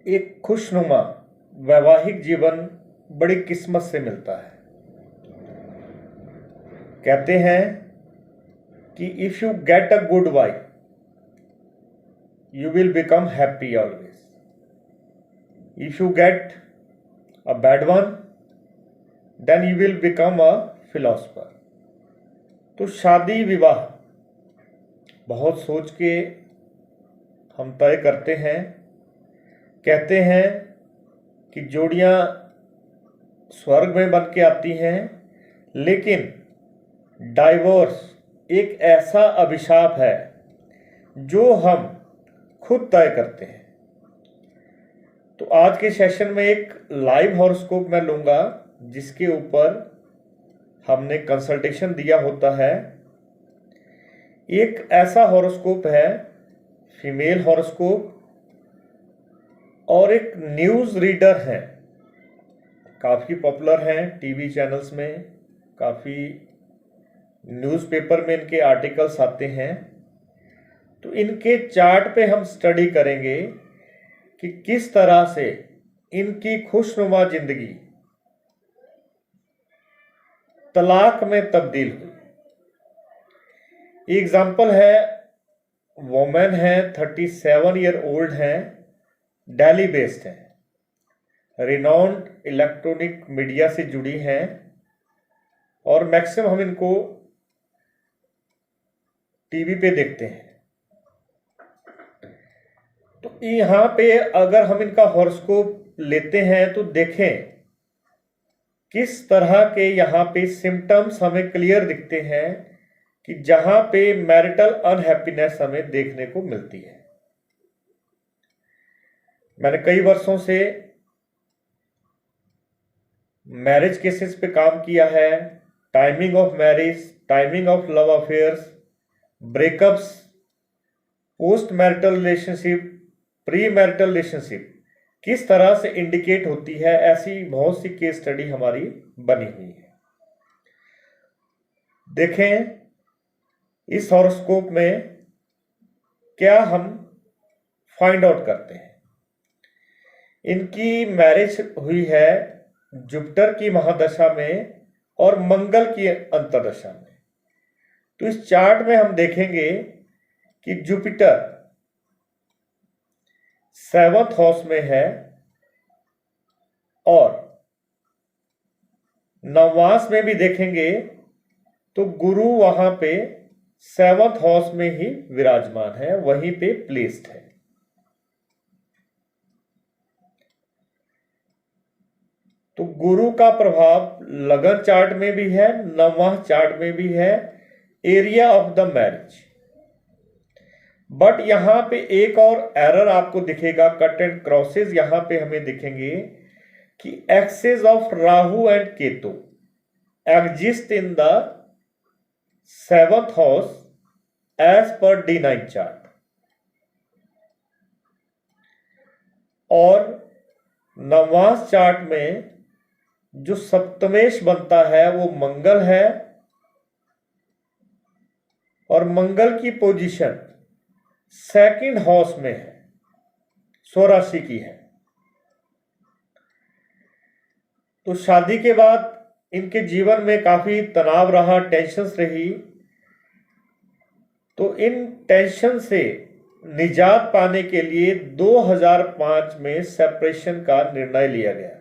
एक खुशनुमा वैवाहिक जीवन बड़ी किस्मत से मिलता है। कहते हैं कि if you get a good wife you will become happy always. If you get a bad one, then you will become a philosopher. तो शादी विवाह बहुत सोच के हम तय करते हैं। कहते हैं कि जोड़ियां स्वर्ग में बन के आती हैं, लेकिन डाइवोर्स एक ऐसा अभिशाप है जो हम खुद तय करते हैं। तो आज के सेशन में एक लाइव हॉरोस्कोप मैं लूंगा जिसके ऊपर हमने कंसल्टेशन दिया होता है। एक ऐसा हॉरोस्कोप है फीमेल हॉरोस्कोप, और एक न्यूज़ रीडर है, काफ़ी पॉपुलर हैं टीवी चैनल्स में, काफ़ी न्यूज़पेपर में इनके आर्टिकल्स आते हैं। तो इनके चार्ट पे हम स्टडी करेंगे कि किस तरह से इनकी खुशनुमा जिंदगी तलाक में तब्दील हुई। एग्जाम्पल है, वोमेन है, 37 ईयर ओल्ड हैं, दिल्ली बेस्ड हैं, रिनाउंड इलेक्ट्रॉनिक मीडिया से जुड़ी हैं, और मैक्सिमम हम इनको टीवी पे देखते हैं। तो यहाँ पे अगर हम इनका हॉरोस्कोप लेते हैं तो देखें किस तरह के यहाँ पे सिम्टम्स हमें क्लियर दिखते हैं कि जहां पे मैरिटल अनहैप्पीनेस हमें देखने को मिलती है। मैंने कई वर्षों से मैरिज केसेस पे काम किया है, timing of marriage, timing of love affairs, breakups, post marital relationship, pre marital relationship किस तरह से इंडिकेट होती है, ऐसी बहुत सी केस स्टडी हमारी बनी हुई है। देखें इस हॉरोस्कोप में क्या हम फाइंड आउट करते हैं। इनकी मैरिज हुई है जुपिटर की महादशा में और मंगल की अंतर्दशा में। तो इस चार्ट में हम देखेंगे कि जुपिटर 7th हाउस में है और नवमास में भी देखेंगे तो गुरु वहां पे 7th हाउस में ही विराजमान है, वहीं पे प्लेस्ड है। तो गुरु का प्रभाव लगन चार्ट में भी है, नवमाह चार्ट में भी है, area of the marriage. But यहां पे एक और एरर आपको दिखेगा, कट एंड क्रॉसेस यहां पे हमें दिखेंगे कि axis of Rahu and Ketu exist in the 7th house as पर D9 चार्ट, और नवमास चार्ट में जो सप्तमेश बनता है वो मंगल है, और मंगल की पोजीशन 2nd हाउस में है, स्वराशि की है। तो शादी के बाद इनके जीवन में काफी तनाव रहा, टेंशन्स रही। तो इन टेंशन से निजात पाने के लिए 2005 में सेपरेशन का निर्णय लिया गया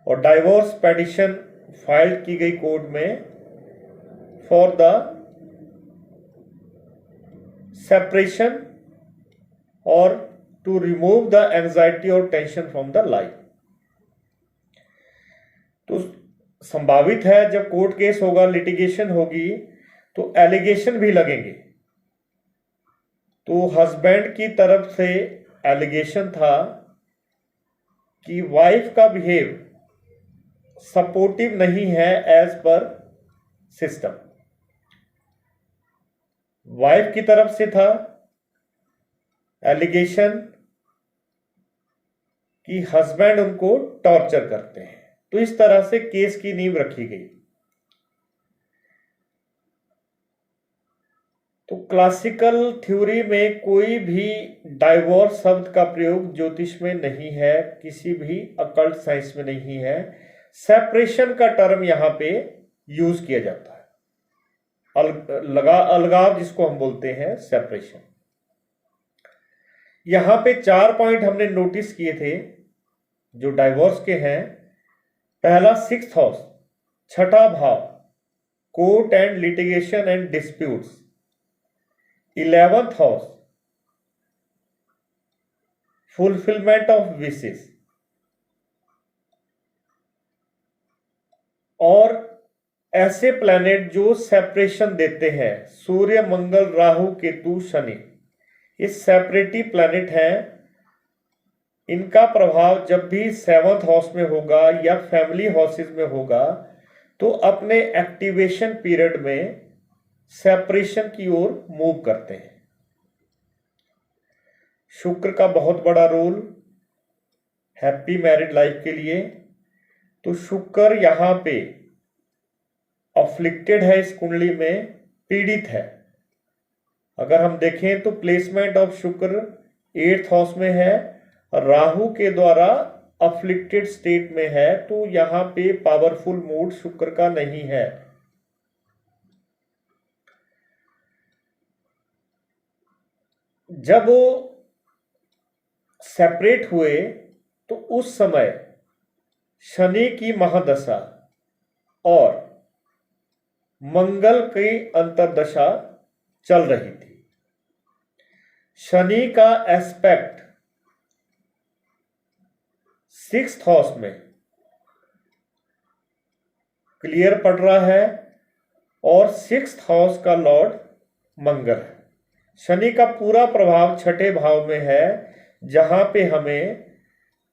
और डाइवोर्स पिटीशन फाइल की गई कोर्ट में फॉर द सेपरेशन और टू रिमूव द एंजाइटी और टेंशन फ्रॉम द लाइफ। तो संभावित है जब कोर्ट केस होगा, लिटिगेशन होगी, तो एलिगेशन भी लगेंगे। तो हस्बैंड की तरफ से एलिगेशन था कि वाइफ का बिहेव सपोर्टिव नहीं है एज पर सिस्टम। वाइफ की तरफ से था एलिगेशन कि हस्बैंड उनको टॉर्चर करते हैं। तो इस तरह से केस की नींव रखी गई। तो क्लासिकल थ्योरी में कोई भी डाइवोर्स शब्द का प्रयोग ज्योतिष में नहीं है, किसी भी अकल्ट साइंस में नहीं है। सेपरेशन का टर्म यहाँ पे यूज किया जाता है, अलगाव जिसको हम बोलते हैं, सेपरेशन। यहां पे 4 पॉइंट हमने नोटिस किए थे जो डाइवोर्स के हैं। पहला 6th हाउस, छठा भाव, court and litigation and disputes. 11th house, fulfilment of wishes. और ऐसे प्लैनेट जो सेपरेशन देते हैं, सूर्य, मंगल, राहु, केतु, शनि, ये सेपरेटिव प्लैनेट हैं। इनका प्रभाव जब भी 7th हाउस में होगा या फैमिली हाउसेज में होगा तो अपने एक्टिवेशन पीरियड में सेपरेशन की ओर मूव करते हैं। शुक्र का बहुत बड़ा रोल हैप्पी मैरिड लाइफ के लिए। तो शुक्र यहां पे अफ्लिक्टेड है, इस कुंडली में पीड़ित है। अगर हम देखें तो प्लेसमेंट ऑफ शुक्र 8th हाउस में है, राहु के द्वारा अफ्लिक्टेड स्टेट में है, तो यहां पे पावरफुल मूड शुक्र का नहीं है। जब वो सेपरेट हुए तो उस समय शनि की महादशा और मंगल की अंतर्दशा चल रही थी। शनि का एस्पेक्ट 6th हाउस में क्लियर पड़ रहा है और 6th हाउस का लॉर्ड मंगल है। शनि का पूरा प्रभाव छठे भाव में है, जहां पे हमें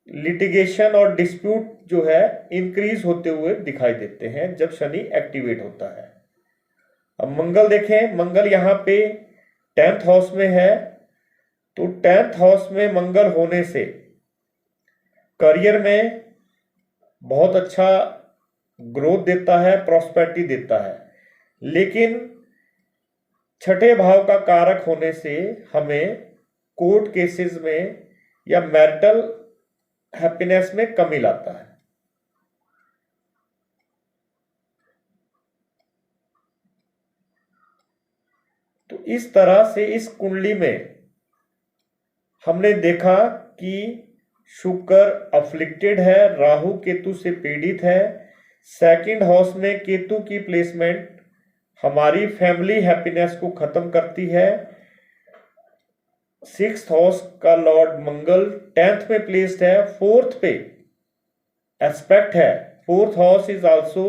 लिटिगेशन और डिस्प्यूट जो है इंक्रीज होते हुए दिखाई देते हैं जब शनि एक्टिवेट होता है। अब मंगल देखें, मंगल यहां पे 10th हाउस में है, तो 10th हाउस में मंगल होने से करियर में बहुत अच्छा ग्रोथ देता है, प्रॉस्पेरिटी देता है। लेकिन छठे भाव का कारक होने से हमें कोर्ट केसेस में या मैरिटल हैप्पीनेस में कमी लाता है। तो इस तरह से इस कुंडली में हमने देखा कि शुक्र अफ्लिक्टेड है, राहु केतु से पीड़ित है। 2nd हाउस में केतु की प्लेसमेंट हमारी फैमिली हैप्पीनेस को खत्म करती है। 6th हाउस का लॉर्ड मंगल 10th में प्लेस्ड है, 4th पे एस्पेक्ट है। 4th house is also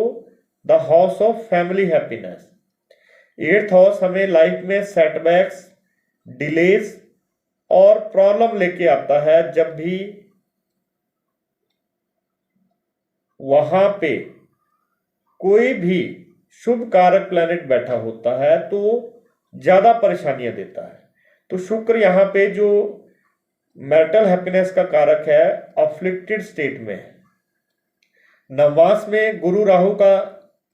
the house of family happiness. 8th house हमें लाइफ में सेटबैक्स, डिलेज और प्रॉब्लम लेके आता है। जब भी वहां पे कोई भी शुभ कारक प्लैनेट बैठा होता है तो ज्यादा परेशानियां देता है। तो शुक्र यहाँ पे जो मैरिटल हैप्पीनेस का कारक है, अफ्लिक्टेड स्टेट में है। नवमास में गुरु राहु का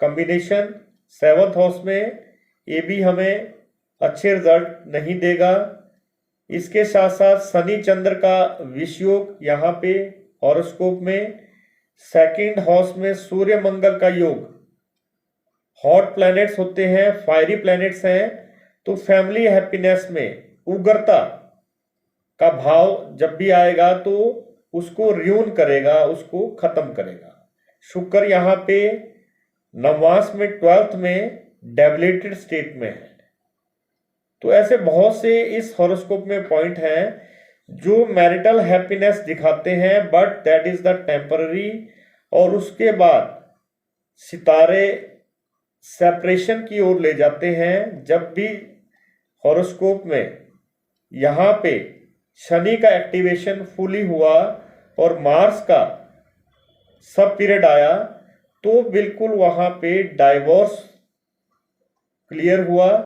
कॉम्बिनेशन 7th हाउस में, ये भी हमें अच्छे रिजल्ट नहीं देगा। इसके साथ साथ शनि चंद्र का विषयोग यहाँ पे हॉरोस्कोप में, 2nd हाउस में सूर्य मंगल का योग, हॉट प्लैनेट्स होते हैं, फायरी प्लैनेट्स हैं, तो फैमिली हैप्पीनेस में उग्रता का भाव जब भी आएगा तो उसको र्यून करेगा, उसको खत्म करेगा। शुक्र यहाँ पे नवमास में 12th में डेबिलिटेड स्टेट में है। तो ऐसे बहुत से इस हॉरोस्कोप में पॉइंट हैं जो मैरिटल हैप्पीनेस दिखाते हैं, but that is the temporary. और उसके बाद सितारे सेपरेशन की ओर ले जाते हैं। जब भी हॉरोस्कोप में यहाँ पे शनि का एक्टिवेशन फुली हुआ और मार्स का सब पीरियड आया तो बिल्कुल वहां पे डाइवोर्स क्लियर हुआ।